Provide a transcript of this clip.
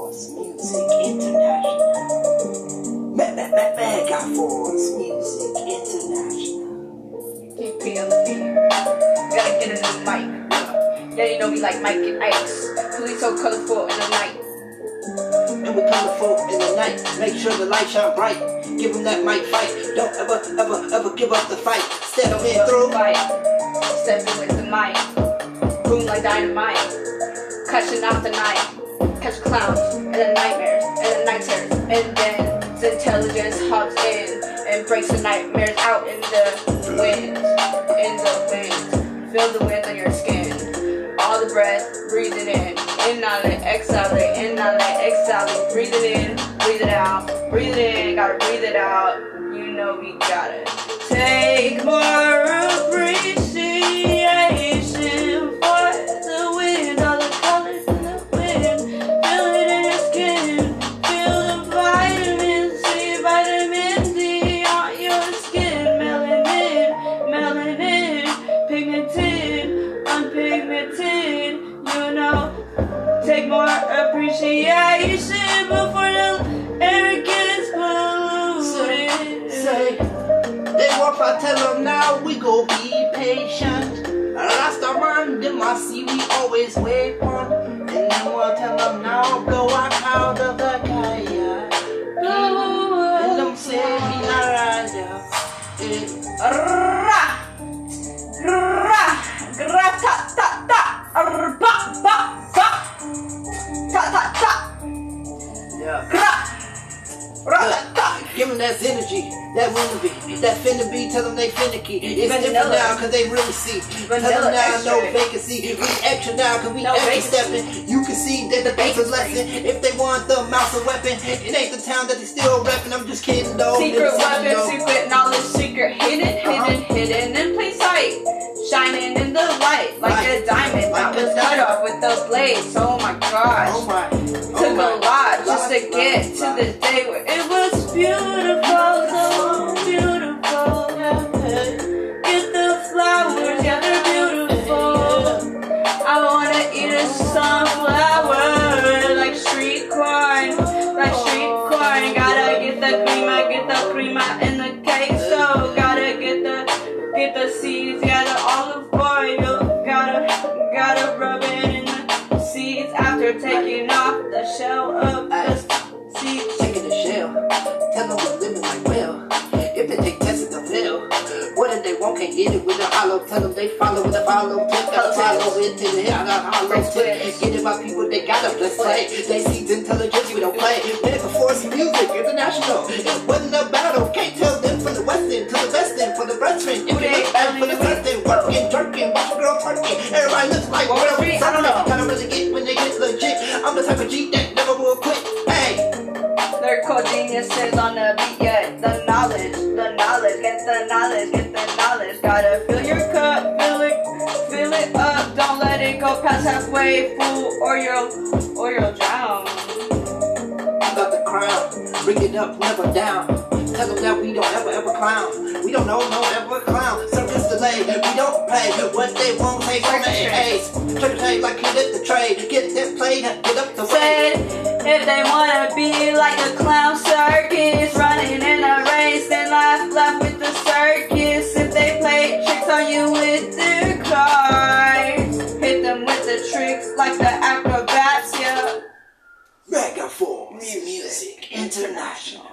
Megaforce Music International. Megaforce Music International. K.I.N.G.P on the beat. Gotta get a new mic. Yeah, you know we like Mike and Ike's. Cause we so colorful in the night. And we're colorful in the night. Make sure the light shine bright. Give them that mic fight. Don't ever give up the fight. Step in through. Stepping with the mic. Boom like dynamite. Catching out the night. Catch clowns and the nightmares and the night terrors. And then ZYNTELLIGENCE hops in and breaks the nightmares out in the wind. In the wind. Feel the wind on your skin. All the breath, breathe it in. Inhale, exhale, inhale, exhale. Breathe it in, breathe it out. Breathe it in, gotta breathe it out. You know we gotta take more appreciation for the wind. All the colors in the wind. Feel it in your skin. Feel the vitamin C, vitamin D on your skin. Melanin, melanin, pigmented, unpigmented. You know, take more appreciation before the air gets polluted. Say, they walk, I tell them now we go be patient. Last time them I see we always wait one. And then we'll tell them now go out of the kayak. And them say we not raja. Ra, ra, gra ta ta ta, ba ba ba, ta ta ta, Yeah. gra, ra ta ta. Give them that energy, that wanna be, that finna be, tell them they finicky. It's different Vanilla. now cause they really see. Tell them Vanilla now no extra. vacancy. We extra now cause we No extra vacancy. stepping. You can see that the bass is lesson. If they want the mouse a weapon, it ain't the town that they still reppin'. I'm just kidding though. Secret weapon, secret knowledge, secret hidden in plain sight. Shining in the light like a diamond that was cut off with the blades. Oh my gosh. Oh my. Took a lot just to get to the day where it was beautiful, so beautiful. Get the flowers, yeah, they're beautiful. I wanna eat a sunflower like street corn, like street corn. Gotta get the crema in the cake. So gotta get the seeds, yeah, the olive oil. Gotta rub it in the seeds after taking off the shell of the seeds. Taking the shell, tell them we're living like well. If they take tests, they'll fail. What if they won't, can't get it with the hollow? Tell them they follow with the follow tip. Gotta follow it to the hill, got hollow tip. Get it by people, they gotta play. They see intelligence, we don't play. Megaforce Music International. It wasn't a battle, can't tell them from the west end to the best end for the best friend. If they look back for the best end, working, jerking, watch a girl twerking. Everybody looks like whatever. I don't know. Gotta really get when they get legit. I'm the type of G that never will quit. Hey. Lyrical geniuses on the beat, yeah. The knowledge, get the knowledge. Gotta fill your cup, fill it up. Don't let it go past halfway, fool, or you'll drown. I got the crown, bring it up, never down. Tell them that we don't ever clown. We don't know no ever clown. Service delay, we don't pay what they won't take on the AAs. Try to play like you did the trade. Get that played, get up the way. If they wanna be like a clown circus, running in a race, then laugh with the circus. If they play tricks on you with their cards, hit them with the tricks like the acrobats, yeah. Megaforce Music International.